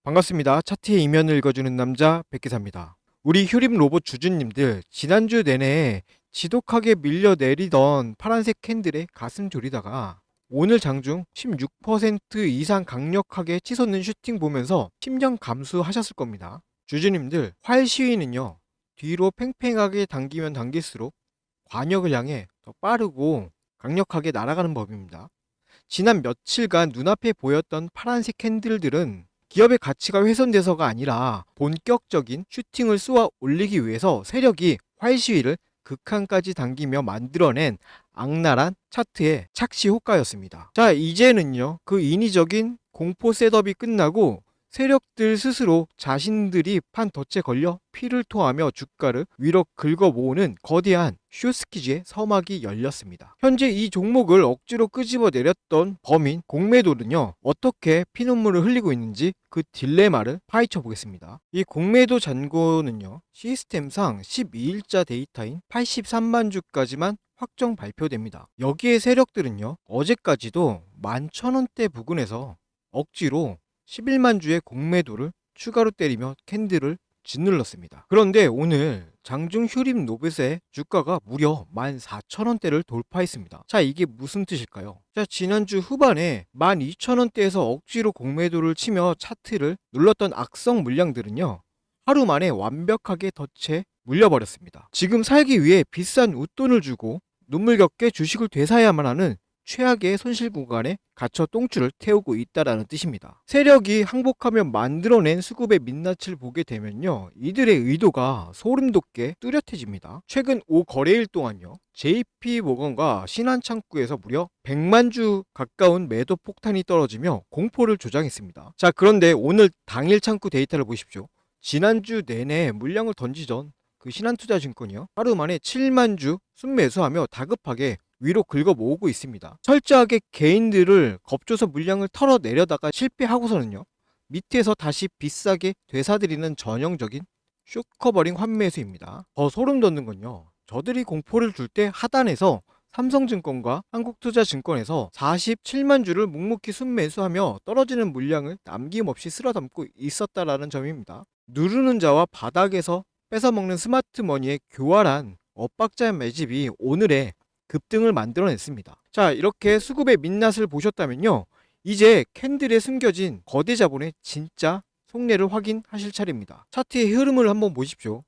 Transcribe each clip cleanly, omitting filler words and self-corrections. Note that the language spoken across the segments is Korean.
반갑습니다. 차트의 이면을 읽어주는 남자 백기사입니다. 우리 휴림 로봇 주주님들 지난주 내내 지독하게 밀려내리던 파란색 캔들에 가슴 졸이다가 오늘 장중 16% 이상 강력하게 치솟는 슈팅 보면서 심장 감수하셨을 겁니다. 주주님들 활 시위는요, 뒤로 팽팽하게 당기면 당길수록 관역을 향해 더 빠르고 강력하게 날아가는 법입니다. 지난 며칠간 눈앞에 보였던 파란색 캔들들은 기업의 가치가 훼손돼서가 아니라 본격적인 슈팅을 쏘아 올리기 위해서 세력이 활 시위를 극한까지 당기며 만들어낸 악랄한 차트의 착시 효과였습니다. 자, 이제는요, 그 인위적인 공포 셋업이 끝나고 세력들 스스로 자신들이 판 덫에 걸려 피를 토하며 주가를 위로 긁어 모으는 거대한 쇼스키즈의 서막이 열렸습니다. 현재 이 종목을 억지로 끄집어 내렸던 범인 공매도는요, 어떻게 피눈물을 흘리고 있는지 그 딜레마를 파헤쳐 보겠습니다. 이 공매도 잔고는요, 시스템상 12일자 데이터인 83만 주까지만 확정 발표됩니다. 여기에 세력들은요, 어제까지도 11,000원대 부근에서 억지로 11만 주의 공매도를 추가로 때리며 캔들을 짓눌렀습니다. 그런데 오늘 장중 휴림 노벳의 주가가 무려 14,000원대를 돌파했습니다. 자, 이게 무슨 뜻일까요? 자, 지난주 후반에 12,000원대에서 억지로 공매도를 치며 차트를 눌렀던 악성 물량들은요, 하루 만에 완벽하게 덫에 물려버렸습니다. 지금 살기 위해 비싼 웃돈을 주고 눈물겹게 주식을 되사야만 하는 최악의 손실 구간에 갇혀 똥줄을 태우고 있다라는 뜻입니다. 세력이 항복하며 만들어낸 수급의 민낯을 보게 되면요, 이들의 의도가 소름 돋게 뚜렷해집니다. 최근 5거래일 동안요, JP모건과 신한창구에서 무려 100만 주 가까운 매도 폭탄이 떨어지며 공포를 조장했습니다. 자, 그런데 오늘 당일 창구 데이터를 보십시오. 지난주 내내 물량을 던지던 그 신한투자증권이요, 하루 만에 7만 주 순매수하며 다급하게 위로 긁어 모으고 있습니다. 철저하게 개인들을 겁줘서 물량을 털어내려다가 실패하고서는요, 밑에서 다시 비싸게 되사들이는 전형적인 쇼커버링 환매수입니다. 더 소름 돋는 건요, 저들이 공포를 줄 때 하단에서 삼성증권과 한국투자증권에서 47만 주를 묵묵히 순매수하며 떨어지는 물량을 남김없이 쓸어담고 있었다라는 점입니다. 누르는 자와 바닥에서 뺏어먹는 스마트머니의 교활한 엇박자 매집이 오늘의 급등을 만들어냈습니다. 자, 이렇게 수급의 민낯을 보셨다면요, 이제 캔들에 숨겨진 거대 자본의 진짜 속내를 확인하실 차례입니다. 차트의 흐름을 한번 보십시오.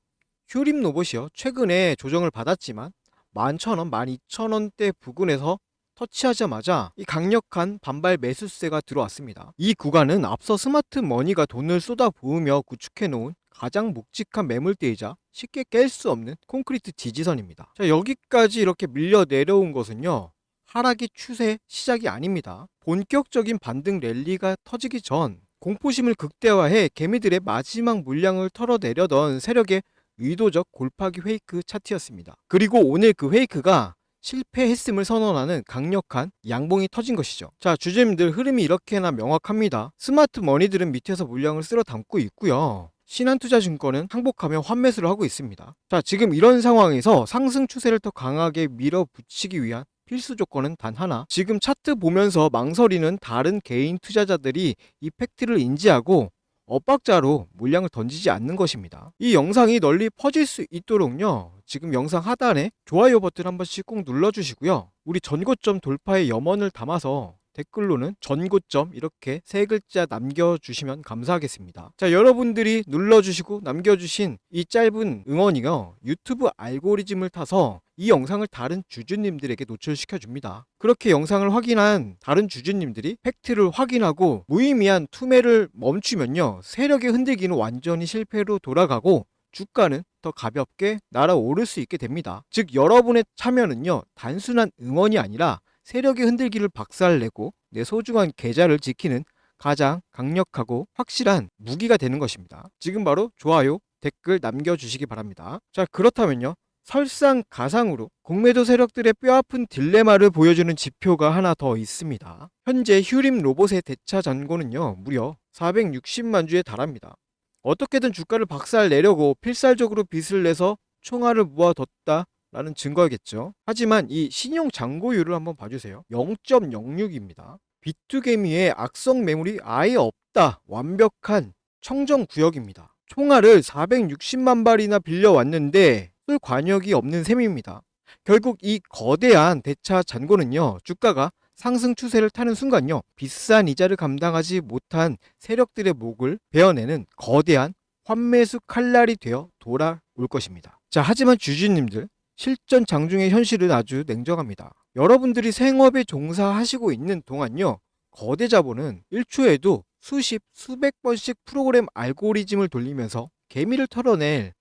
휴림 로봇이요, 최근에 조정을 받았지만 11,000원, 12,000원대 부근에서 터치하자마자 이 강력한 반발 매수세가 들어왔습니다. 이 구간은 앞서 스마트머니가 돈을 쏟아부으며 구축해놓은 가장 묵직한 매물대이자 쉽게 깰 수 없는 콘크리트 지지선입니다. 자, 여기까지 이렇게 밀려 내려온 것은요, 하락의 추세 시작이 아닙니다. 본격적인 반등 랠리가 터지기 전 공포심을 극대화해 개미들의 마지막 물량을 털어내려던 세력의 의도적 골파기 페이크 차트였습니다. 그리고 오늘 그 페이크가 실패했음을 선언하는 강력한 양봉이 터진 것이죠. 자, 주주님들 흐름이 이렇게나 명확합니다. 스마트 머니들은 밑에서 물량을 쓸어 담고 있고요, 신한투자증권은 항복하며 환매수를 하고 있습니다. 자, 지금 이런 상황에서 상승 추세를 더 강하게 밀어붙이기 위한 필수 조건은 단 하나. 지금 차트 보면서 망설이는 다른 개인 투자자들이 이 팩트를 인지하고 엇박자로 물량을 던지지 않는 것입니다. 이 영상이 널리 퍼질 수 있도록요, 지금 영상 하단에 좋아요 버튼 한 번씩 꼭 눌러주시고요, 우리 전고점 돌파의 염원을 담아서 댓글로는 전고점 이렇게 세 글자 남겨주시면 감사하겠습니다. 자, 여러분들이 눌러주시고 남겨주신 이 짧은 응원이요, 유튜브 알고리즘을 타서 이 영상을 다른 주주님들에게 노출시켜 줍니다. 그렇게 영상을 확인한 다른 주주님들이 팩트를 확인하고 무의미한 투매를 멈추면요, 세력의 흔들기는 완전히 실패로 돌아가고 주가는 더 가볍게 날아오를 수 있게 됩니다. 즉, 여러분의 참여는요, 단순한 응원이 아니라 세력의 흔들기를 박살내고 내 소중한 계좌를 지키는 가장 강력하고 확실한 무기가 되는 것입니다. 지금 바로 좋아요, 댓글 남겨주시기 바랍니다. 자, 그렇다면요, 설상가상으로 공매도 세력들의 뼈아픈 딜레마를 보여주는 지표가 하나 더 있습니다. 현재 휴림 로봇의 대차 잔고는요, 무려 460만 주에 달합니다. 어떻게든 주가를 박살내려고 필살적으로 빚을 내서 총알을 모아뒀다 라는 증거겠죠. 하지만 이 신용 잔고율을 한번 봐주세요. 0.06입니다. 비투개미의 악성 매물이 아예 없다, 완벽한 청정구역입니다. 총알을 460만 발이나 빌려왔는데 쏠 관역이 없는 셈입니다. 결국 이 거대한 대차 잔고는요, 주가가 상승 추세를 타는 순간요, 비싼 이자를 감당하지 못한 세력들의 목을 베어내는 거대한 환매수 칼날이 되어 돌아올 것입니다. 자, 하지만 주주님들, 실전 장중의 현실은 아주 냉정합니다. 여러분들이 생업에 종사하시고 있는 동안요, 거대 자본은 1초에도 수십, 수백 번씩 프로그램 알고리즘을 돌리면서 개미를 털어낼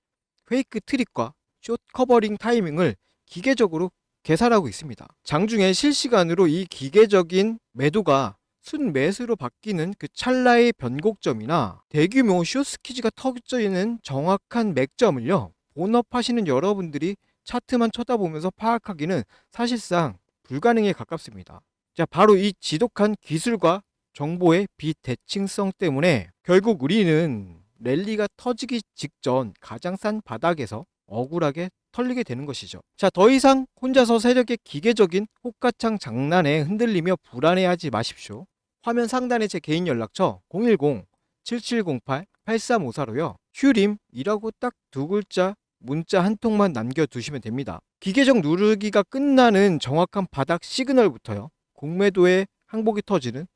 페이크 트릭과 숏 커버링 타이밍을 기계적으로 계산하고 있습니다. 장중에 실시간으로 이 기계적인 매도가 순매수로 바뀌는 그 찰나의 변곡점이나 대규모 숏스퀴즈가 터지는 정확한 맥점을요, 본업하시는 여러분들이 차트만 쳐다보면서 파악하기는 사실상 불가능에 가깝습니다. 자, 바로 이 지독한 기술과 정보의 비대칭성 때문에 결국 우리는 랠리가 터지기 직전 가장 싼 바닥에서 억울하게 털리게 되는 것이죠. 자, 더 이상 혼자서 세력의 기계적인 호가창 장난에 흔들리며 불안해하지 마십시오. 화면 상단에 제 개인 연락처 010-7708-8354로요. 휴림이라고 딱 두 글자 문자 한 통만 남겨두시면 됩니다. 기계적 누르기가 끝나는 정확한 바닥 시그널부터요, 공매도의 항복이 터지는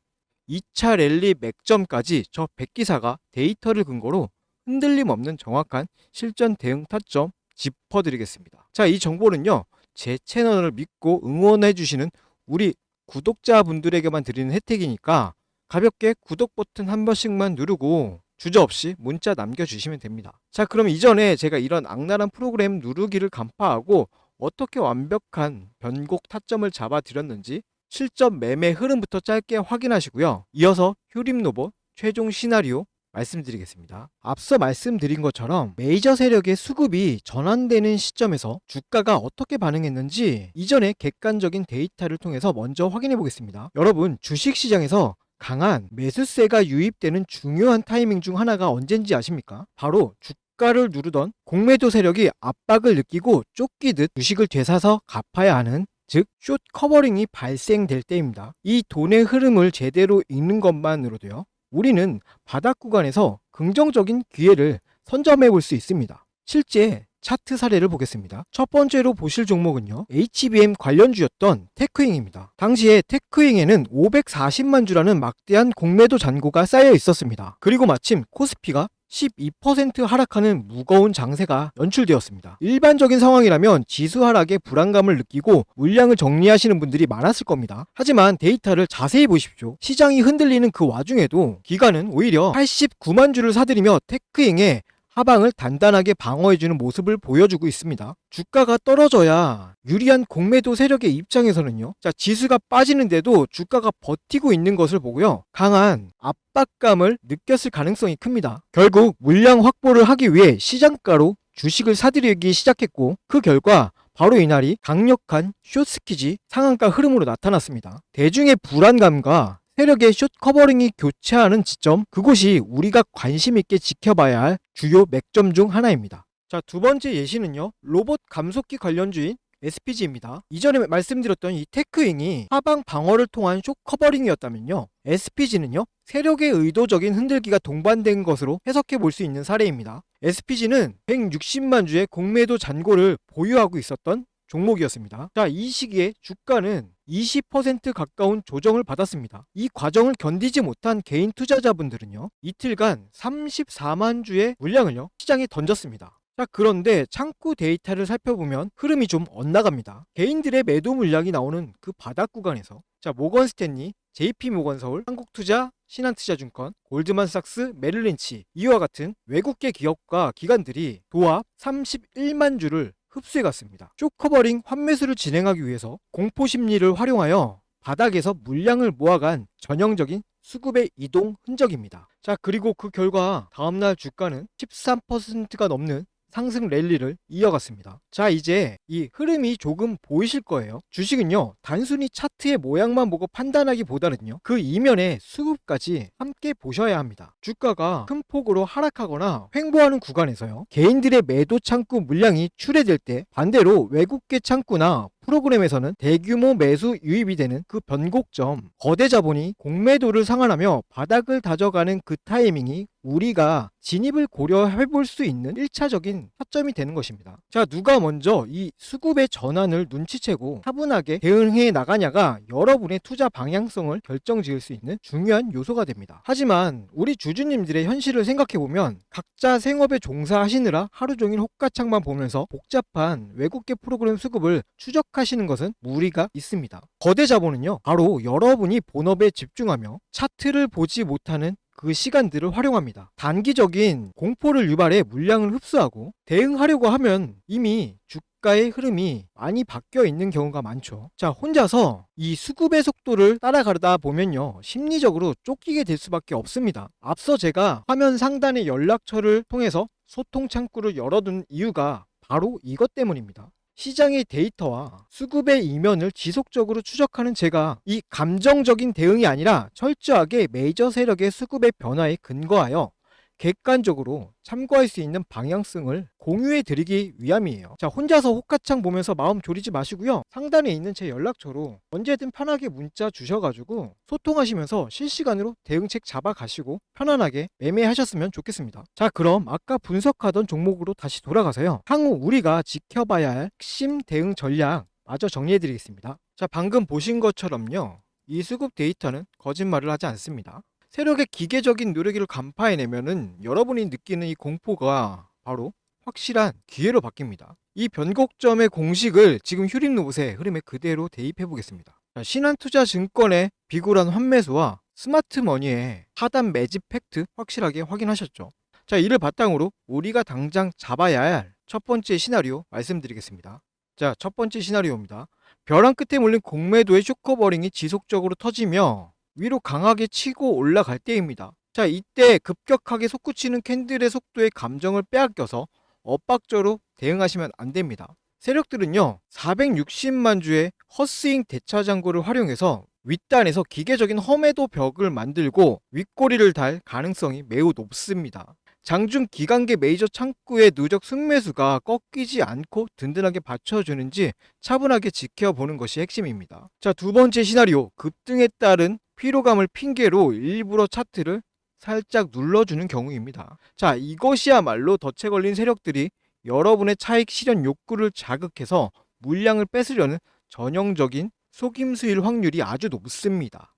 2차 랠리 맥점까지 저 백기사가 데이터를 근거로 흔들림 없는 정확한 실전 대응 타점 짚어드리겠습니다. 자, 이 정보는요, 제 채널을 믿고 응원해주시는 우리 구독자분들에게만 드리는 혜택이니까 가볍게 구독 버튼 한 번씩만 누르고 주저없이 문자 남겨주시면 됩니다. 자, 그럼 이전에 제가 이런 악랄한 프로그램 누르기를 간파하고 어떻게 완벽한 변곡 타점을 잡아드렸는지 실전 매매 흐름부터 짧게 확인하시고요. 이어서 휴림로봇 최종 시나리오 말씀드리겠습니다. 앞서 말씀드린 것처럼 메이저 세력의 수급이 전환되는 시점에서 주가가 어떻게 반응했는지 이전의 객관적인 데이터를 통해서 먼저 확인해 보겠습니다. 여러분, 주식시장에서 강한 매수세가 유입되는 중요한 타이밍 중 하나가 언젠지 아십니까? 바로 주가를 누르던 공매도 세력이 압박을 느끼고 쫓기듯 주식을 되사서 갚아야 하는, 즉 숏 커버링이 발생될 때입니다. 이 돈의 흐름을 제대로 읽는 것만으로도요, 우리는 바닥 구간에서 긍정적인 기회를 선점해 볼 수 있습니다. 실제 차트 사례를 보겠습니다. 첫 번째로 보실 종목은요, HBM 관련주였던 테크잉입니다. 당시에 테크잉에는 540만 주라는 막대한 공매도 잔고가 쌓여 있었습니다. 그리고 마침 코스피가 12% 하락하는 무거운 장세가 연출되었습니다. 일반적인 상황이라면 지수 하락에 불안감을 느끼고 물량을 정리하시는 분들이 많았을 겁니다. 하지만 데이터를 자세히 보십시오. 시장이 흔들리는 그 와중에도 기관은 오히려 89만 주를 사들이며 테크잉의 하방을 단단하게 방어해주는 모습을 보여주고 있습니다. 주가가 떨어져야 유리한 공매도 세력의 입장에서는요, 자, 지수가 빠지는데도 주가가 버티고 있는 것을 보고요, 강한 압박감을 느꼈을 가능성이 큽니다. 결국 물량 확보를 하기 위해 시장가로 주식을 사들이기 시작했고, 그 결과 바로 이날이 강력한 숏스퀴지 상한가 흐름으로 나타났습니다. 대중의 불안감과 세력의 숏 커버링이 교차하는 지점, 그곳이 우리가 관심 있게 지켜봐야 할 주요 맥점 중 하나입니다. 자, 두 번째 예시는요, 로봇 감속기 관련주인 SPG입니다. 이전에 말씀드렸던 이 테크잉이 하방 방어를 통한 숏 커버링이었다면요, SPG는요, 세력의 의도적인 흔들기가 동반된 것으로 해석해 볼 수 있는 사례입니다. SPG는 160만 주의 공매도 잔고를 보유하고 있었던 종목이었습니다. 자, 이 시기에 주가는 20% 가까운 조정을 받았습니다. 이 과정을 견디지 못한 개인 투자자분들은요, 이틀간 34만 주의 물량을요, 시장에 던졌습니다. 자, 그런데 창구 데이터를 살펴보면 흐름이 좀 엇나갑니다. 개인들의 매도 물량이 나오는 그 바닥 구간에서, 자, 모건 스탠리, JP모건서울, 한국투자, 신한투자증권, 골드만삭스, 메릴린치, 이와 같은 외국계 기업과 기관들이 도합 31만 주를 흡수해 갔습니다. 숏커버링 환매수를 진행하기 위해서 공포심리를 활용하여 바닥에서 물량을 모아간 전형적인 수급의 이동 흔적입니다. 자, 그리고 그 결과 다음날 주가는 13%가 넘는 상승 랠리를 이어갔습니다. 자, 이제 이 흐름이 조금 보이실 거예요. 주식은요, 단순히 차트의 모양만 보고 판단하기보다는요, 그 이면의 수급까지 함께 보셔야 합니다. 주가가 큰 폭으로 하락하거나 횡보하는 구간에서요, 개인들의 매도 창구 물량이 출회될 때 반대로 외국계 창구나 프로그램에서는 대규모 매수 유입이 되는 그 변곡점, 거대 자본이 공매도를 상환하며 바닥을 다져가는 그 타이밍이 우리가 진입을 고려해 볼 수 있는 1차적인 타점이 되는 것입니다. 자, 누가 먼저 이 수급의 전환을 눈치채고 차분하게 대응해 나가냐가 여러분의 투자 방향성을 결정지을 수 있는 중요한 요소가 됩니다. 하지만 우리 주주님들의 현실을 생각해 보면 각자 생업에 종사하시느라 하루 종일 호가창만 보면서 복잡한 외국계 프로그램 수급을 추적하시는 것은 무리가 있습니다. 거대 자본은요, 바로 여러분이 본업에 집중하며 차트를 보지 못하는 그 시간들을 활용합니다. 단기적인 공포를 유발해 물량을 흡수하고 대응하려고 하면 이미 주가의 흐름이 많이 바뀌어 있는 경우가 많죠. 자, 혼자서 이 수급의 속도를 따라가다 보면요, 심리적으로 쫓기게 될 수밖에 없습니다. 앞서 제가 화면 상단의 연락처를 통해서 소통 창구를 열어둔 이유가 바로 이것 때문입니다. 시장의 데이터와 수급의 이면을 지속적으로 추적하는 제가 이 감정적인 대응이 아니라 철저하게 메이저 세력의 수급의 변화에 근거하여 객관적으로 참고할 수 있는 방향성을 공유해 드리기 위함이에요. 자, 혼자서 호가창 보면서 마음 졸이지 마시고요. 상단에 있는 제 연락처로 언제든 편하게 문자 주셔가지고 소통하시면서 실시간으로 대응책 잡아가시고 편안하게 매매하셨으면 좋겠습니다. 자, 그럼 아까 분석하던 종목으로 다시 돌아가서요, 향후 우리가 지켜봐야 할 핵심 대응 전략 마저 정리해 드리겠습니다. 자, 방금 보신 것처럼요, 이 수급 데이터는 거짓말을 하지 않습니다. 세력의 기계적인 노력을 간파해내면은 여러분이 느끼는 이 공포가 바로 확실한 기회로 바뀝니다. 이 변곡점의 공식을 지금 휴림로봇의 흐름에 그대로 대입해 보겠습니다. 신한투자증권의 비굴한 환매수와 스마트머니의 하단 매집 팩트 확실하게 확인하셨죠? 자, 이를 바탕으로 우리가 당장 잡아야 할 첫 번째 시나리오 말씀드리겠습니다. 자, 첫 번째 시나리오입니다. 벼랑 끝에 몰린 공매도의 쇼커버링이 지속적으로 터지며 위로 강하게 치고 올라갈 때입니다. 자, 이때 급격하게 솟구치는 캔들의 속도에 감정을 빼앗겨서 엇박자로 대응하시면 안 됩니다. 세력들은요, 460만 주의 헛스윙 대차 잔고를 활용해서 윗단에서 기계적인 험해도 벽을 만들고 윗꼬리를 달 가능성이 매우 높습니다. 장중 기간계 메이저 창구의 누적 승매수가 꺾이지 않고 든든하게 받쳐주는지 차분하게 지켜보는 것이 핵심입니다. 자, 두 번째 시나리오, 급등에 따른 피로감을 핑계로 일부러 차트를 살짝 눌러주는 경우입니다. 자, 이것이야말로 덫에 걸린 세력들이 여러분의 차익 실현 욕구를 자극해서 물량을 뺏으려는 전형적인 속임수일 확률이 아주 높습니다.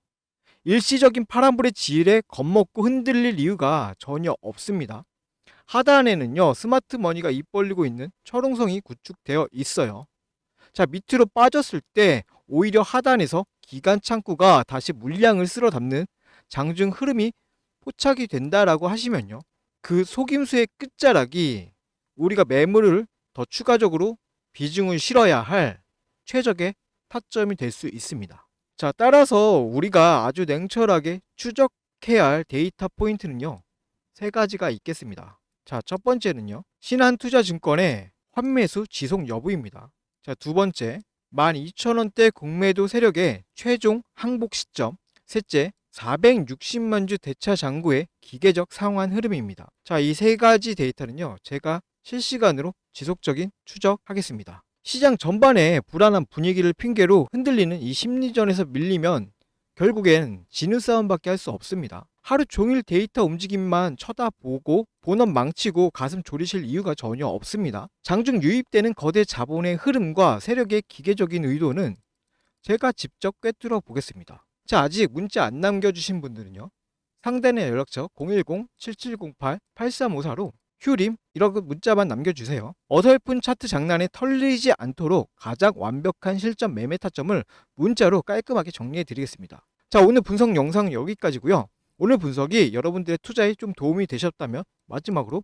일시적인 파란불의 지일에 겁먹고 흔들릴 이유가 전혀 없습니다. 하단에는요, 스마트머니가 입 벌리고 있는 철옹성이 구축되어 있어요. 자, 밑으로 빠졌을 때 오히려 하단에서 기간 창구가 다시 물량을 쓸어 담는 장중 흐름이 포착이 된다라고 하시면요, 그 속임수의 끝자락이 우리가 매물을 더 추가적으로 비중을 실어야 할 최적의 타점이 될 수 있습니다. 자, 따라서 우리가 아주 냉철하게 추적해야 할 데이터 포인트는요, 세 가지가 있겠습니다. 자, 첫 번째는요, 신한투자증권의 환매수 지속 여부입니다. 자, 두 번째, 12,000원대 공매도 세력의 최종 항복 시점. 셋째, 460만 주 대차 잔고의 기계적 상환 흐름입니다. 자, 이 세 가지 데이터는요, 제가 실시간으로 지속적인 추적하겠습니다. 시장 전반의 불안한 분위기를 핑계로 흔들리는 이 심리전에서 밀리면 결국엔 지는 싸움밖에 할 수 없습니다. 하루 종일 데이터 움직임만 쳐다보고 본업 망치고 가슴 졸이실 이유가 전혀 없습니다. 장중 유입되는 거대 자본의 흐름과 세력의 기계적인 의도는 제가 직접 꿰뚫어 보겠습니다. 자, 아직 문자 안 남겨주신 분들은요, 상단의 연락처 010-7708-8354로 휴림 이렇게 문자만 남겨주세요. 어설픈 차트 장난에 털리지 않도록 가장 완벽한 실전 매매 타점을 문자로 깔끔하게 정리해 드리겠습니다. 자, 오늘 분석 영상은 여기까지고요. 오늘 분석이 여러분들의 투자에 좀 도움이 되셨다면 마지막으로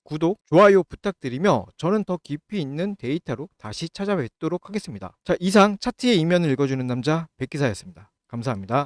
구독, 좋아요 부탁드리며 저는 더 깊이 있는 데이터로 다시 찾아뵙도록 하겠습니다. 자, 이상 차트의 이면을 읽어주는 남자 백기사였습니다. 감사합니다.